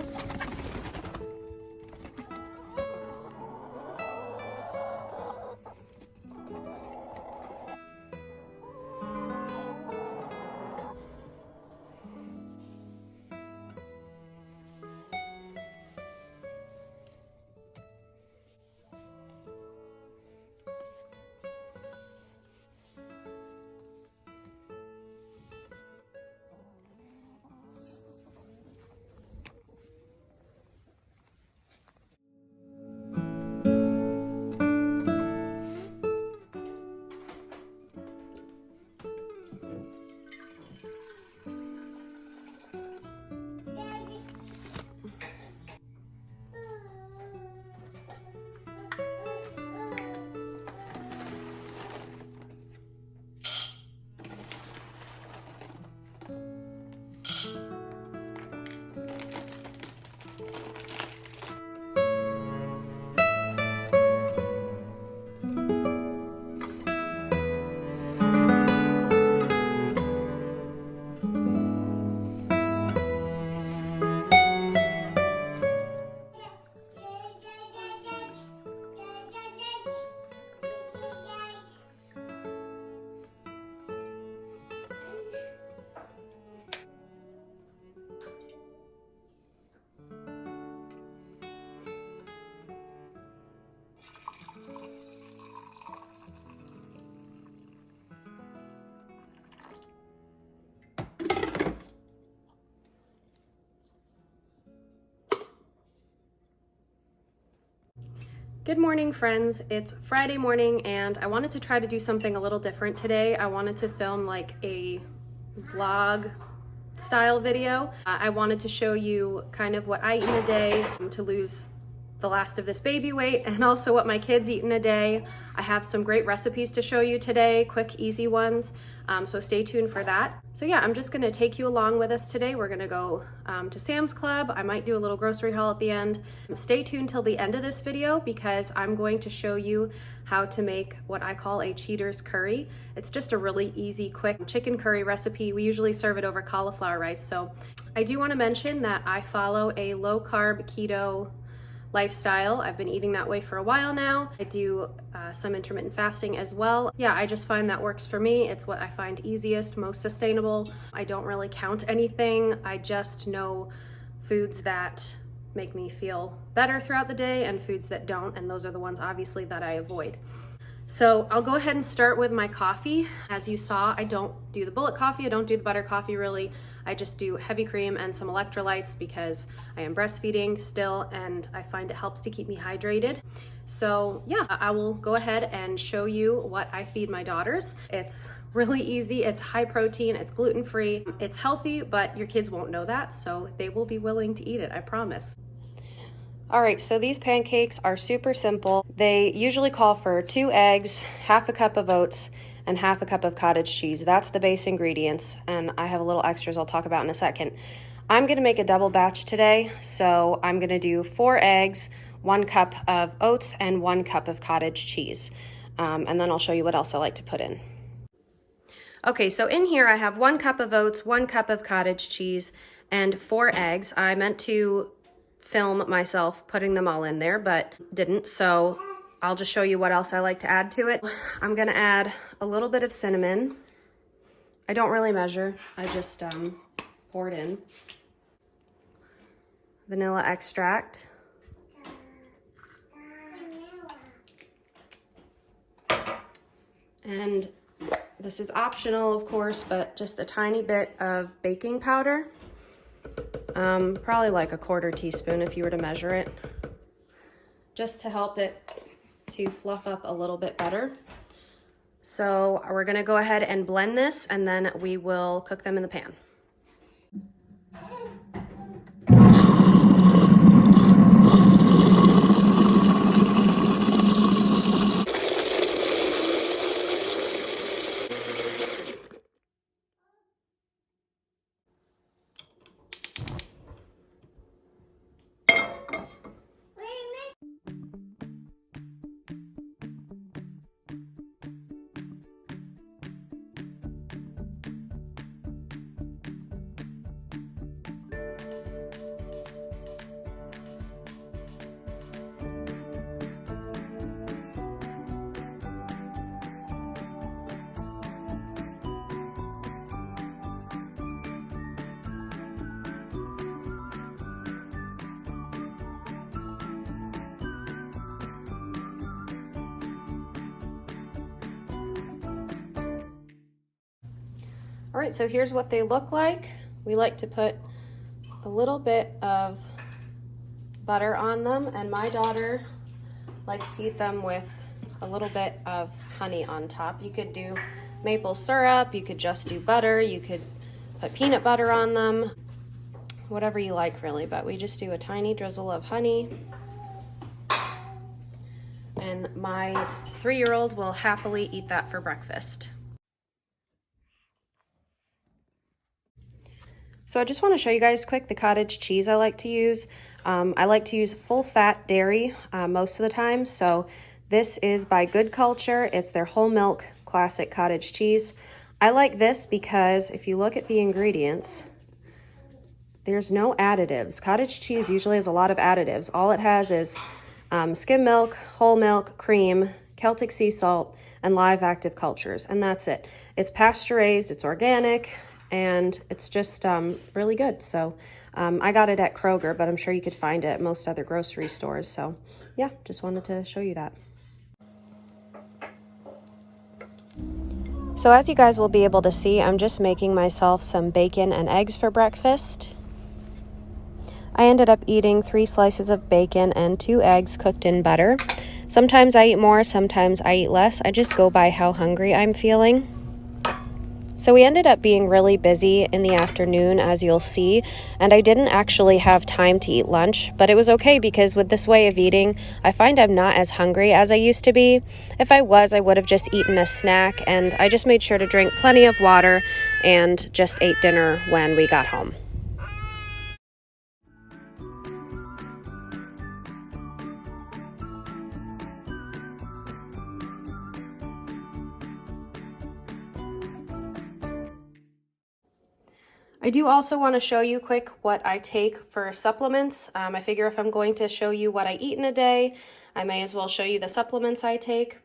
cheese. Good morning, friends. It's Friday morning and I wanted to try to do something a little different today. I wanted to film like a vlog style video. I wanted to show you kind of what I eat in a day to lose the last of this baby weight, and also what my kids eat in a day. I have some great recipes to show you today, quick, easy ones, so stay tuned for that. So yeah, I'm just gonna take you along with us today. We're gonna go to Sam's Club. I might do a little grocery haul at the end. Stay tuned till the end of this video because I'm going to show you how to make what I call a Cheaters curry. It's just a really easy, quick chicken curry recipe. We usually serve it over cauliflower rice. So I do wanna mention that I follow a low carb keto lifestyle. I've been eating that way for a while now. I do some intermittent fasting as well. Yeah, I just find that works for me. It's what I find easiest, most sustainable. I don't really count anything. I just know foods that make me feel better throughout the day and foods that don't, and those are the ones obviously that I avoid. So I'll go ahead and start with my coffee. As you saw, I don't do the bullet coffee. I don't do the butter coffee really. I just do heavy cream and some electrolytes because I am breastfeeding still and I find it helps to keep me hydrated. So yeah, I will go ahead and show you what I feed my daughters. It's really easy. It's high protein, it's gluten-free, it's healthy, but your kids won't know that, so they will be willing to eat it, I promise. All right, so these pancakes are super simple. They usually call for 2 eggs, half a cup of oats, and half a cup of cottage cheese. That's the base ingredients, and I have a little extras I'll talk about in a second. I'm gonna make a double batch today, so I'm gonna do 4 eggs, 1 cup of oats, and 1 cup of cottage cheese. And then I'll show you what else I like to put in. Okay, so in here I have 1 cup of oats, 1 cup of cottage cheese, and 4 eggs. I meant to film myself putting them all in there, but didn't, so I'll just show you what else I like to add to it. I'm gonna add a little bit of cinnamon. I don't really measure, I just pour it in. Vanilla extract. And this is optional, of course, but just a tiny bit of baking powder. Probably like a 1/4 teaspoon if you were to measure it, just to help it to fluff up a little bit better. So we're gonna go ahead and blend this and then we will cook them in the pan. All right, so here's what they look like. We like to put a little bit of butter on them, and my daughter likes to eat them with a little bit of honey on top. You could do maple syrup, you could just do butter, you could put peanut butter on them, whatever you like really, but we just do a tiny drizzle of honey. And my 3-year-old will happily eat that for breakfast. So I just want to show you guys quick the cottage cheese I like to use. I like to use full fat dairy most of the time. So this is by Good Culture. It's their whole milk classic cottage cheese. I like this because if you look at the ingredients, there's no additives. Cottage cheese usually has a lot of additives. All it has is skim milk, whole milk, cream, Celtic sea salt, and live active cultures, and that's it. It's pasture raised, it's organic, and it's just really good. So I got it at Kroger, but I'm sure you could find it at most other grocery stores. So yeah, just wanted to show you that. So as you guys will be able to see, I'm just making myself some bacon and eggs for breakfast. I ended up eating 3 slices of bacon and 2 eggs cooked in butter. Sometimes I eat more, sometimes I eat less. I just go by how hungry I'm feeling. So we ended up being really busy in the afternoon, as you'll see, and I didn't actually have time to eat lunch, but it was okay because with this way of eating, I find I'm not as hungry as I used to be. If I was, I would have just eaten a snack, and I just made sure to drink plenty of water and just ate dinner when we got home. I do also want to show you quick what I take for supplements. I figure if I'm going to show you what I eat in a day, I may as well show you the supplements I take.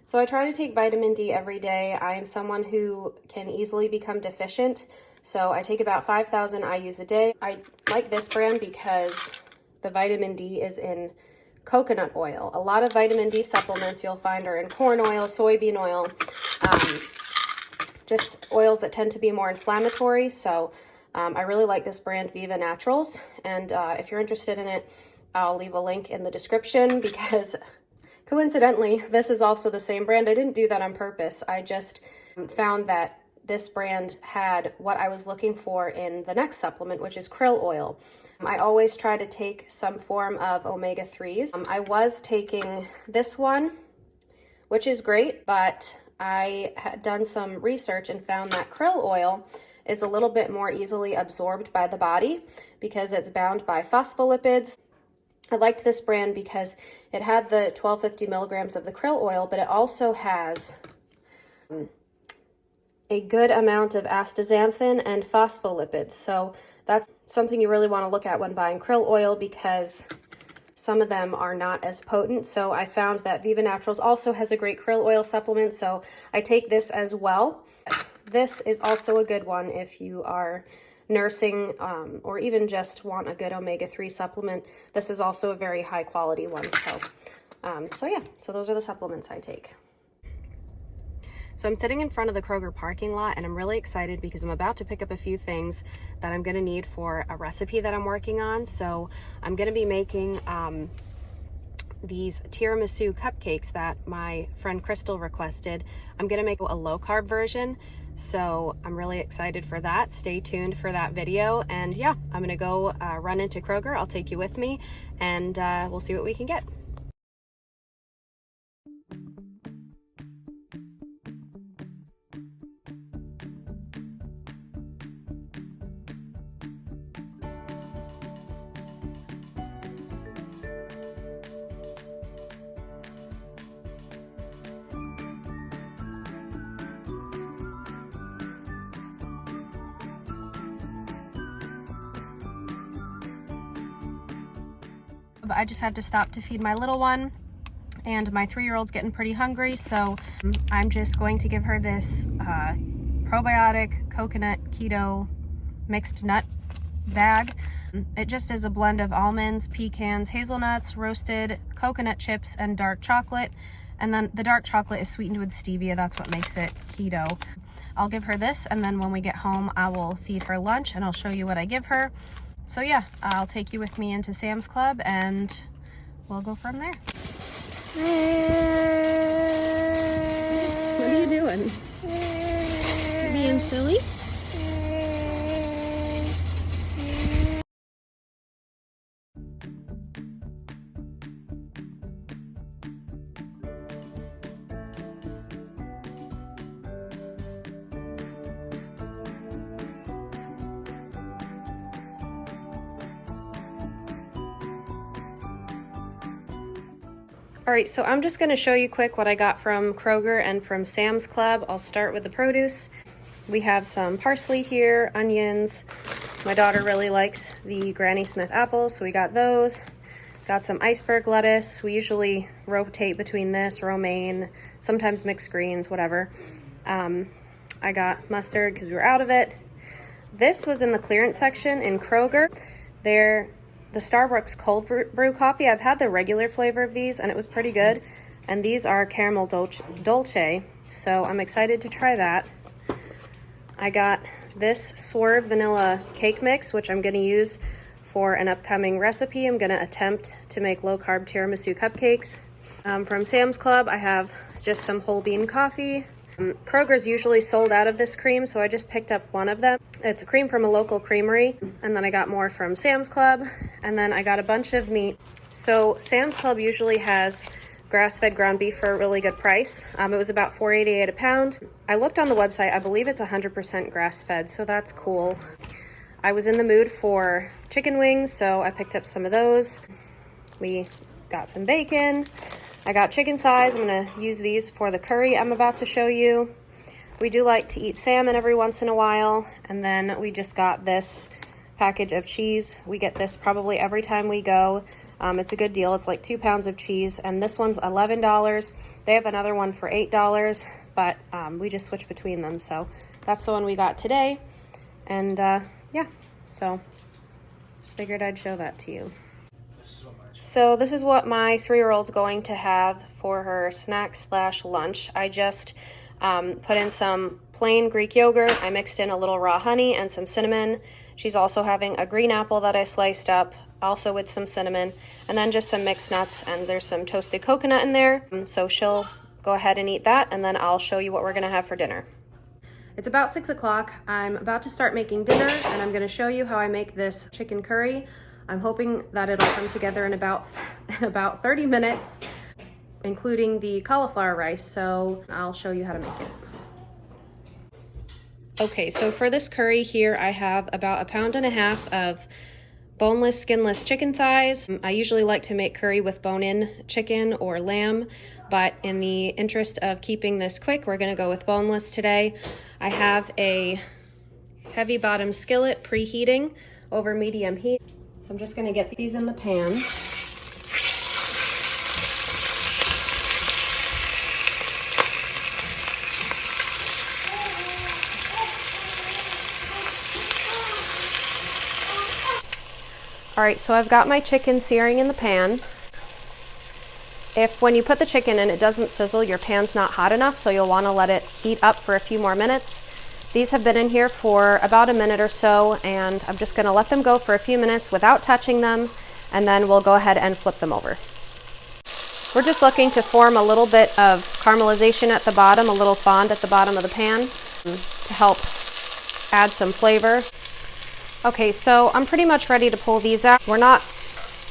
So I try to take vitamin D every day. I am someone who can easily become deficient, so I take about 5,000 IUs a day. I like this brand because the vitamin D is in coconut oil. A lot of vitamin D supplements you'll find are in corn oil, soybean oil, just oils that tend to be more inflammatory. So I really like this brand, Viva Naturals. And if you're interested in it, I'll leave a link in the description because coincidentally, this is also the same brand. I didn't do that on purpose. I just found that this brand had what I was looking for in the next supplement, which is krill oil. I always try to take some form of omega-3s. I was taking this one, which is great, but I had done some research and found that krill oil is a little bit more easily absorbed by the body because it's bound by phospholipids. I liked this brand because it had the 1250 milligrams of the krill oil, but it also has a good amount of astaxanthin and phospholipids. So that's something you really want to look at when buying krill oil because some of them are not as potent. So I found that Viva Naturals also has a great krill oil supplement, so I take this as well. This is also a good one if you are nursing or even just want a good omega-3 supplement. This is also a very high quality one. So those are the supplements I take. So I'm sitting in front of the Kroger parking lot and I'm really excited because I'm about to pick up a few things that I'm gonna need for a recipe that I'm working on. So I'm gonna be making these tiramisu cupcakes that my friend Crystal requested. I'm gonna make a low carb version. So I'm really excited for that. Stay tuned for that video. And yeah, I'm gonna go run into Kroger. I'll take you with me and we'll see what we can get. I just had to stop to feed my little one, and my 3-year-old's getting pretty hungry, so I'm just going to give her this probiotic coconut keto mixed nut bag. It just is a blend of almonds, pecans, hazelnuts, roasted coconut chips, and dark chocolate. And then the dark chocolate is sweetened with stevia. That's what makes it keto. I'll give her this, and then when we get home, I will feed her lunch and I'll show you what I give her. So yeah, I'll take you with me into Sam's Club and we'll go from there. What are you doing? Being silly? All right, so I'm just gonna show you quick what I got from Kroger and from Sam's Club. I'll start with the produce. We have some parsley here, onions. My daughter really likes the Granny Smith apples, so we got those. Got some iceberg lettuce. We usually rotate between this, romaine, sometimes mixed greens, whatever. I got mustard because we were out of it. This was in the clearance section in Kroger. The Starbucks cold brew coffee. I've had the regular flavor of these and it was pretty good. And these are caramel dolce, so I'm excited to try that. I got this Swerve vanilla cake mix, which I'm gonna use for an upcoming recipe. I'm gonna attempt to make low carb tiramisu cupcakes. From Sam's Club, I have just some whole bean coffee. Kroger's usually sold out of this cream, so I just picked up one of them. It's a cream from a local creamery, and then I got more from Sam's Club, and then I got a bunch of meat. So Sam's Club usually has grass-fed ground beef for a really good price. It was about $4.88 a pound. I looked on the website, I believe it's 100% grass-fed, so that's cool. I was in the mood for chicken wings, so I picked up some of those. We got some bacon. I got chicken thighs. I'm gonna use these for the curry I'm about to show you. We do like to eat salmon every once in a while. And then we just got this package of cheese. We get this probably every time we go. It's a good deal. It's like 2 pounds of cheese, and this one's $11. They have another one for $8, but we just switch between them. So that's the one we got today. And yeah, so just figured I'd show that to you. So this is what my 3-year-old's going to have for her snack/lunch. I just put in some plain Greek yogurt. I mixed in a little raw honey and some cinnamon. She's also having a green apple that I sliced up, also with some cinnamon, and then just some mixed nuts, and there's some toasted coconut in there. So she'll go ahead and eat that, and then I'll show you what we're gonna have for dinner. It's about 6 o'clock. I'm about to start making dinner, and I'm gonna show you how I make this chicken curry. I'm hoping that it'll come together in about 30 minutes, including the cauliflower rice, so I'll show you how to make it. Okay, so for this curry here, I have about 1.5 pounds of boneless, skinless chicken thighs. I usually like to make curry with bone-in chicken or lamb, but in the interest of keeping this quick, we're gonna go with boneless today. I have a heavy bottom skillet preheating over medium heat. So I'm just gonna get these in the pan. All right, so I've got my chicken searing in the pan. If when you put the chicken in, it doesn't sizzle, your pan's not hot enough, so you'll wanna let it heat up for a few more minutes. These have been in here for about a minute or so, and I'm just gonna let them go for a few minutes without touching them, and then we'll go ahead and flip them over. We're just looking to form a little bit of caramelization at the bottom, a little fond at the bottom of the pan to help add some flavor. Okay, so I'm pretty much ready to pull these out. We're not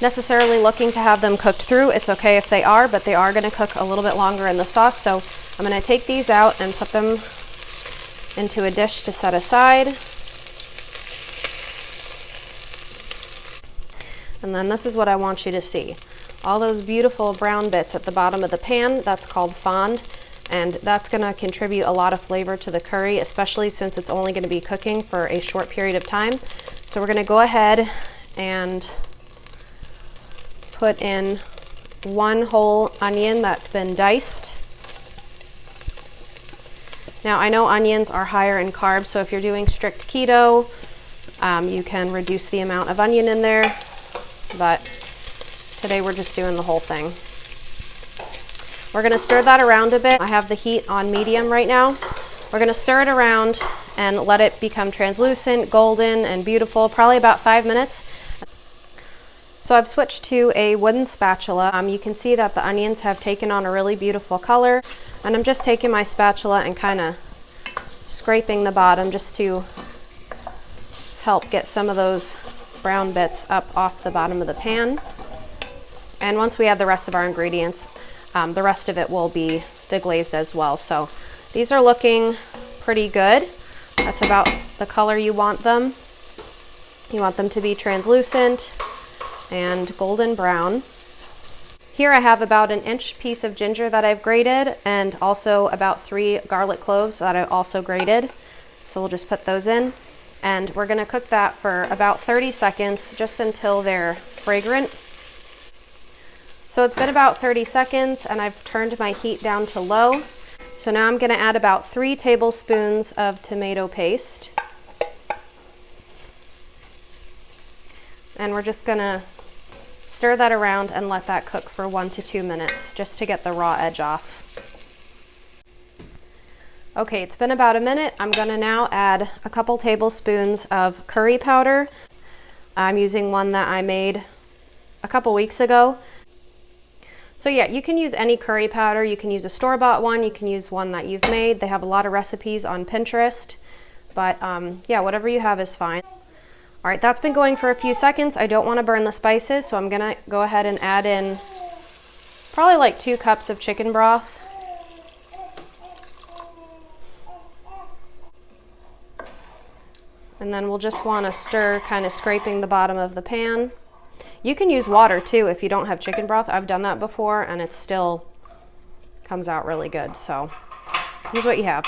necessarily looking to have them cooked through. It's okay if they are, but they are gonna cook a little bit longer in the sauce, so I'm gonna take these out and put them into a dish to set aside. And then this is what I want you to see. All those beautiful brown bits at the bottom of the pan, that's called fond, and that's gonna contribute a lot of flavor to the curry, especially since it's only gonna be cooking for a short period of time. So we're gonna go ahead and put in 1 whole onion that's been diced. Now I know onions are higher in carbs, so if you're doing strict keto, you can reduce the amount of onion in there, but today we're just doing the whole thing. We're gonna stir that around a bit. I have the heat on medium right now. We're gonna stir it around and let it become translucent, golden, and beautiful, probably about 5 minutes. So I've switched to a wooden spatula. You can see that the onions have taken on a really beautiful color. And I'm just taking my spatula and kind of scraping the bottom just to help get some of those brown bits up off the bottom of the pan. And once we add the rest of our ingredients, the rest of it will be deglazed as well. So these are looking pretty good. That's about the color you want them. You want them to be translucent and golden brown. Here I have about an inch piece of ginger that I've grated, and also about 3 garlic cloves that I also grated. So we'll just put those in, and we're gonna cook that for about 30 seconds, just until they're fragrant. So it's been about 30 seconds and I've turned my heat down to low. So now I'm gonna add about 3 tablespoons of tomato paste. And we're just gonna stir that around and let that cook for 1 to 2 minutes just to get the raw edge off. Okay, it's been about a minute. I'm gonna now add a couple tablespoons of curry powder. I'm using one that I made a couple weeks ago. So yeah, you can use any curry powder. You can use a store-bought one. You can use one that you've made. They have a lot of recipes on Pinterest. But yeah, whatever you have is fine. All right, that's been going for a few seconds. I don't want to burn the spices, so I'm gonna go ahead and add in probably like 2 cups of chicken broth. And then we'll just want to stir, kind of scraping the bottom of the pan. You can use water too if you don't have chicken broth. I've done that before and it still comes out really good. So use what you have.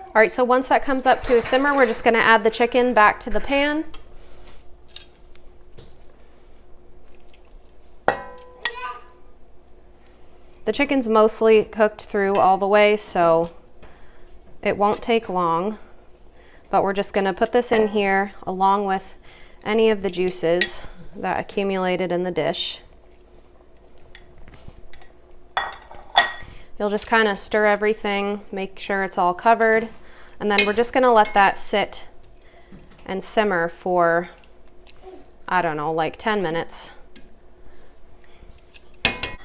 All right, so once that comes up to a simmer, we're just gonna add the chicken back to the pan. The chicken's mostly cooked through all the way, so it won't take long. But we're just gonna put this in here along with any of the juices that accumulated in the dish. You'll just kind of stir everything, make sure it's all covered. And then we're just gonna let that sit and simmer for, I don't know, like 10 minutes.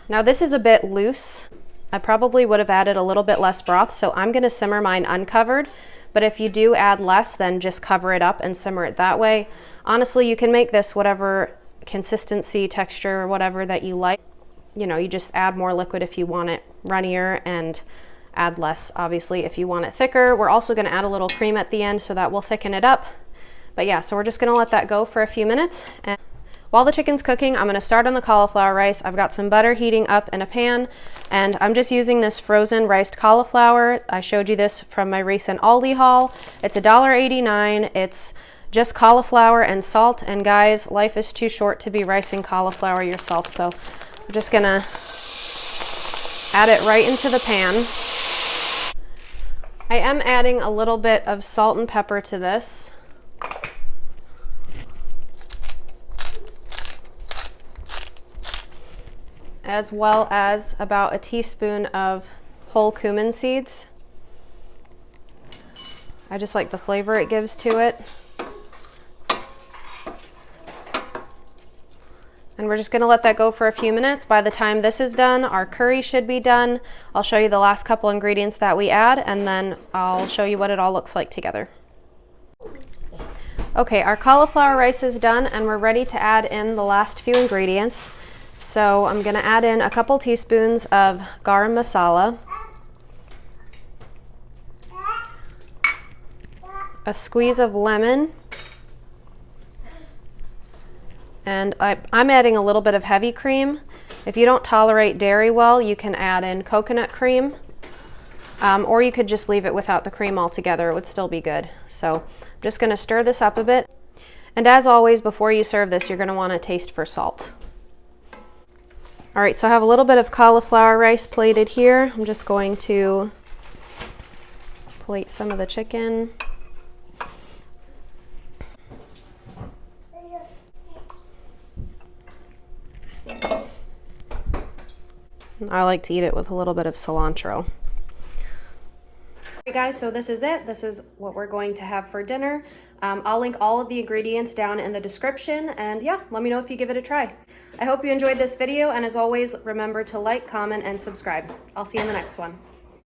Now this is a bit loose. I probably would have added a little bit less broth, so I'm gonna simmer mine uncovered. But if you do add less, then just cover it up and simmer it that way. Honestly, you can make this whatever consistency, texture, whatever that you like. You know, you just add more liquid if you want it runnier, and add less, obviously, if you want it thicker. We're also gonna add a little cream at the end, so that will thicken it up. But yeah, so we're just gonna let that go for a few minutes. And while the chicken's cooking, I'm gonna start on the cauliflower rice. I've got some butter heating up in a pan, and I'm just using this frozen riced cauliflower. I showed you this from my recent Aldi haul. It's $1.89. It's just cauliflower and salt. And guys, life is too short to be ricing cauliflower yourself. So I'm just gonna add it right into the pan. I am adding a little bit of salt and pepper to this. As well as about a teaspoon of whole cumin seeds. I just like the flavor it gives to it. And we're just gonna let that go for a few minutes. By the time this is done, our curry should be done. I'll show you the last couple ingredients that we add, and then I'll show you what it all looks like together. Okay, our cauliflower rice is done, and we're ready to add in the last few ingredients. So I'm gonna add in a couple teaspoons of garam masala, a squeeze of lemon, and I'm adding a little bit of heavy cream. If you don't tolerate dairy well, you can add in coconut cream, or you could just leave it without the cream altogether. It would still be good. So I'm just gonna stir this up a bit. And as always, before you serve this, you're gonna wanna taste for salt. All right, so I have a little bit of cauliflower rice plated here. I'm just going to plate some of the chicken. I like to eat it with a little bit of cilantro. Hey guys, so this is it. This is what we're going to have for dinner. I'll link all of the ingredients down in the description, and yeah, let me know if you give it a try. I hope you enjoyed this video, and as always, remember to like, comment, and subscribe. I'll see you in the next one.